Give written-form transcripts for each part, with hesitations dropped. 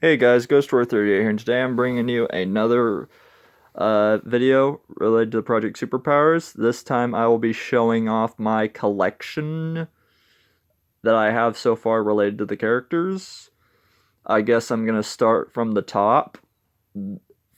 Hey guys, Ghost38 here, and today I'm bringing you another video related to Project Superpowers. This time I will be showing off my collection that I have so far related to the characters. I guess I'm going to start from the top.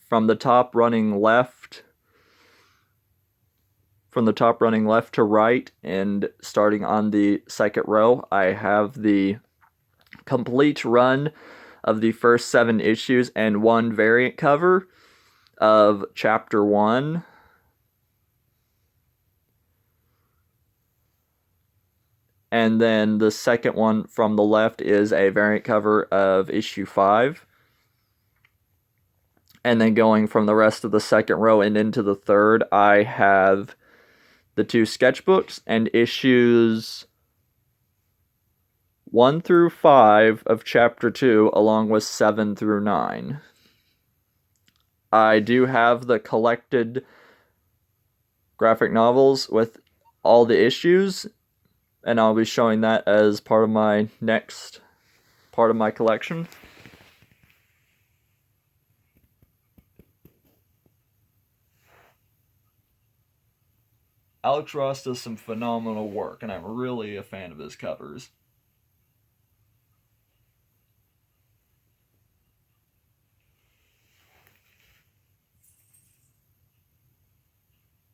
From the top running left. From the top running left to right, and starting on the second row, I have the complete run of the first 7 issues and 1 variant cover of Chapter 1. And then the second one from the left is a variant cover of issue 5. And then going from the rest of the second row and into the third, I have the 2 sketchbooks and issues 1 through 5 of Chapter 2, along with 7 through 9. I do have the collected graphic novels with all the issues, and I'll be showing that as part of my next part of my collection. Alex Ross does some phenomenal work, and I'm really a fan of his covers.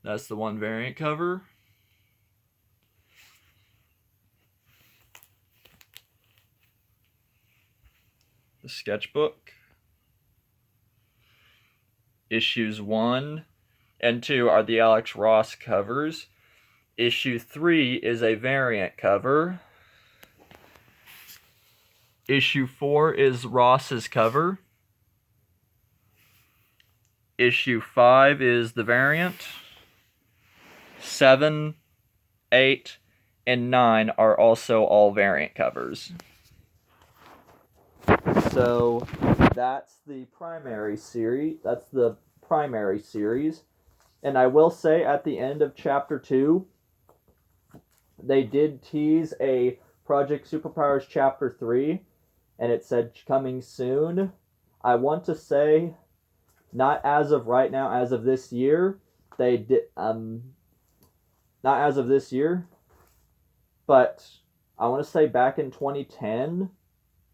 That's the 1 variant cover. The sketchbook. Issues 1 and 2 are the Alex Ross covers. Issue 3 is a variant cover. Issue 4 is Ross's cover. Issue 5 is the variant. 7, 8, and 9 are also all variant covers. So that's the primary series. And I will say at the end of Chapter 2, they did tease a Project Superpowers Chapter 3, and it said coming soon. I want to say, not as of right now, as of this year, they did, not as of this year, but I want to say back in 2010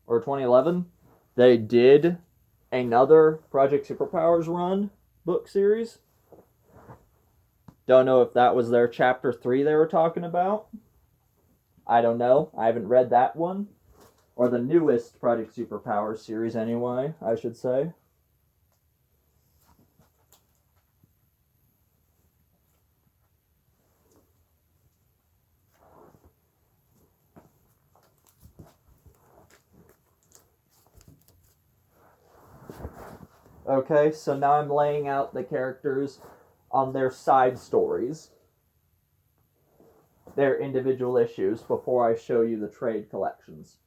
or 2011, they did another Project Superpowers run book series. Don't know if that was their Chapter 3 they were talking about. I don't know. I haven't read that one. Or the newest Project Superpowers series anyway, I should say. Okay, so now I'm laying out the characters on their side stories, their individual issues, before I show you the trade collections.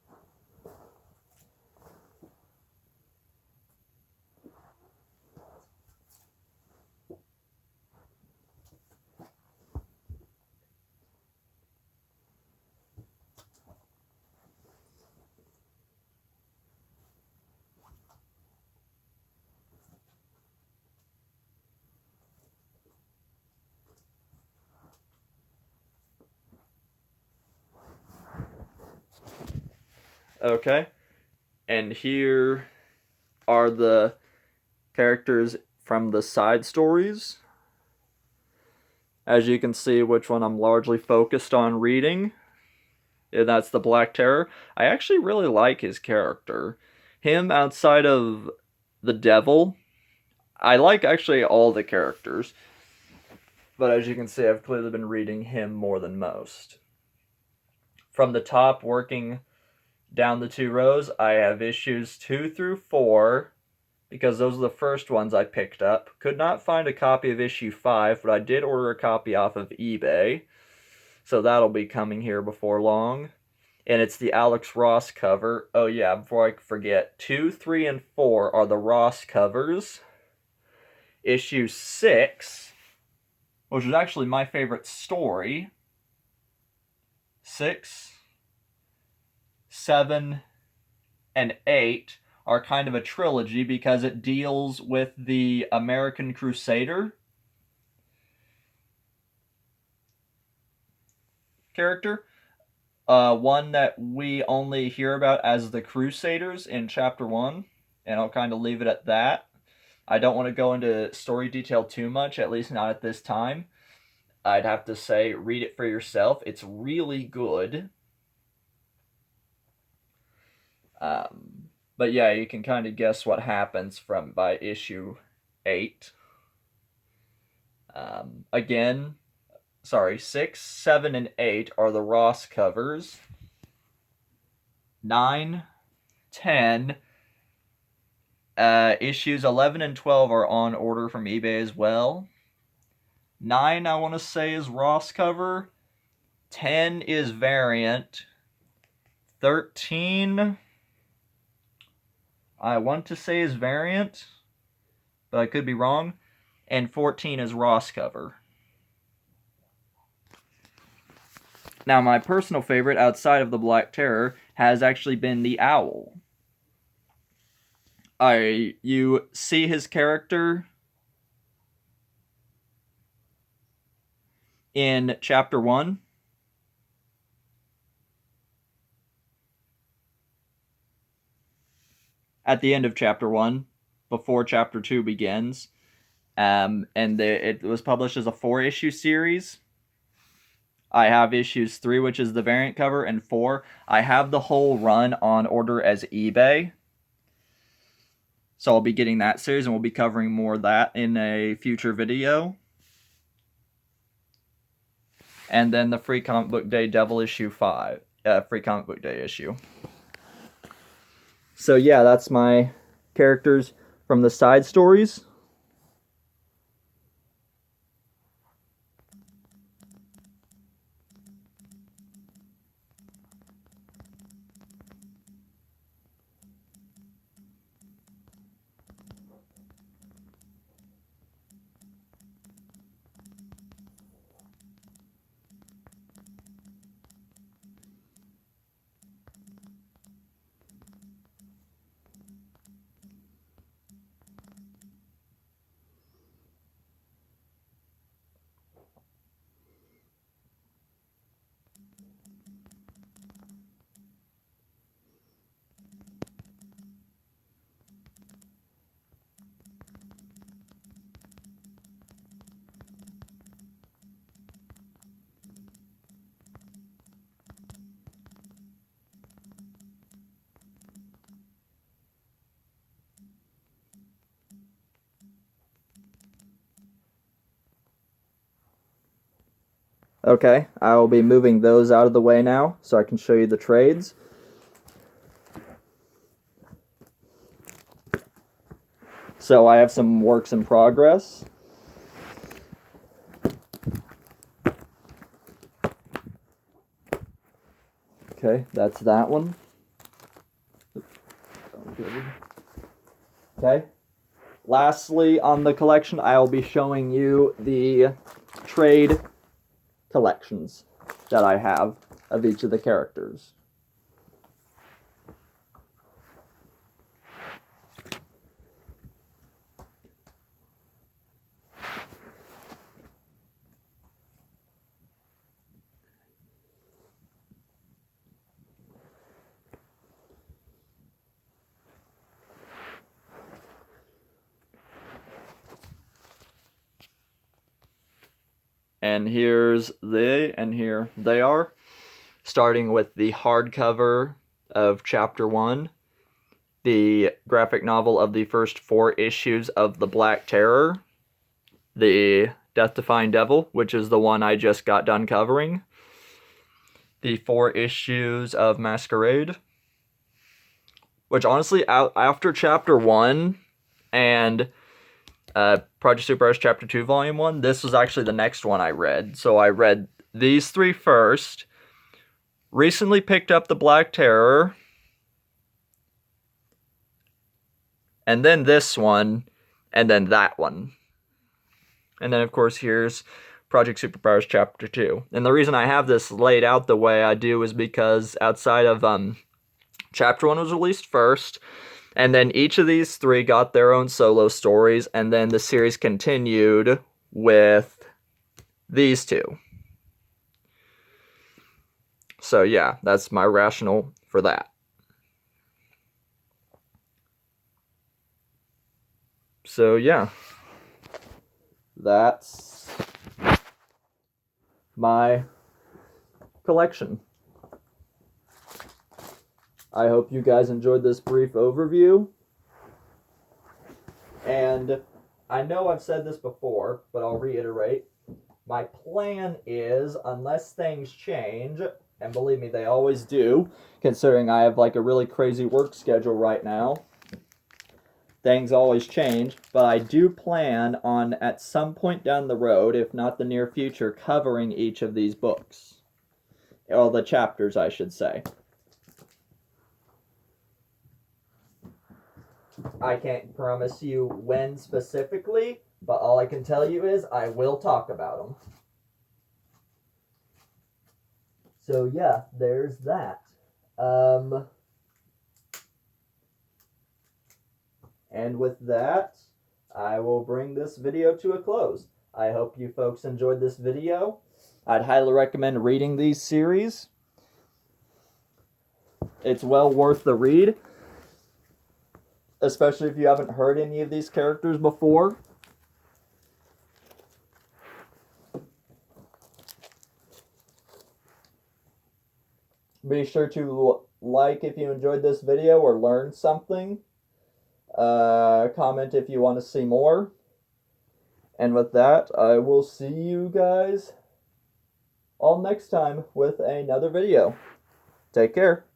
Okay, and here are the characters from the side stories. As you can see, which one I'm largely focused on reading, and that's the Black Terror. I actually really like his character. Him outside of the Devil, I like actually all the characters, but as you can see, I've clearly been reading him more than most. From the top, working down the 2 rows, I have issues 2 through 4, because those are the first ones I picked up. Could not find a copy of issue 5, but I did order a copy off of eBay, so that'll be coming here before long. And it's the Alex Ross cover. Oh yeah, before I forget, 2, 3, and 4 are the Ross covers. Issue 6, which is actually my favorite story. 6, 7, and 8 are kind of a trilogy because it deals with the American Crusader character. One that we only hear about as the Crusaders in Chapter 1, and I'll kind of leave it at that. I don't want to go into story detail too much, at least not at this time. I'd have to say, read it for yourself. It's really good. But yeah, you can kind of guess what happens by issue 8. Again, 6, 7, and 8 are the Ross covers. 9, 10, issues 11 and 12 are on order from eBay as well. 9, I want to say, is Ross cover. 10 is variant. 13, I want to say, is variant, but I could be wrong. And 14 is Ross cover. Now, my personal favorite outside of the Black Terror has actually been the Owl. You see his character in Chapter 1. At the end of Chapter 1, before Chapter 2 begins. It was published as a 4-issue series. I have issues 3, which is the variant cover, and 4. I have the whole run on order as eBay. So I'll be getting that series, and we'll be covering more of that in a future video. And then the Free Comic Book Day Devil issue 5. Free Comic Book Day issue. So yeah, that's my characters from the side stories. Okay, I will be moving those out of the way now so I can show you the trades. So I have some works in progress. Okay, that's that one. Okay. Lastly, on the collection, I will be showing you the trade collections that I have of each of the characters. And here they are, starting with the hardcover of Chapter 1, the graphic novel of the first 4 issues of The Black Terror, the Death-Defying Devil, which is the one I just got done covering, the 4 issues of Masquerade, which honestly, after Chapter 1 and Project Superpowers Chapter 2 Volume 1, this was actually the next one I read. So I read these 3 first, recently picked up The Black Terror, and then this one, and then that one. And then, of course, here's Project Superpowers Chapter 2. And the reason I have this laid out the way I do is because outside of Chapter 1 was released first, And then each of these three got their own solo stories, and then the series continued with these two. So yeah, that's my rationale for that. So yeah, that's my collection. I hope you guys enjoyed this brief overview. And I know I've said this before, but I'll reiterate. My plan is, unless things change, and believe me, they always do, considering I have like a really crazy work schedule right now, things always change, but I do plan on, at some point down the road, if not the near future, covering each of these books. Or the chapters, I should say. I can't promise you when specifically, but all I can tell you is I will talk about them. So yeah, there's that. And with that, I will bring this video to a close. I hope you folks enjoyed this video. I'd highly recommend reading these series. It's well worth the read, especially if you haven't heard any of these characters before. Be sure to like if you enjoyed this video or learned something. Comment if you want to see more. And with that, I will see you guys all next time with another video. Take care.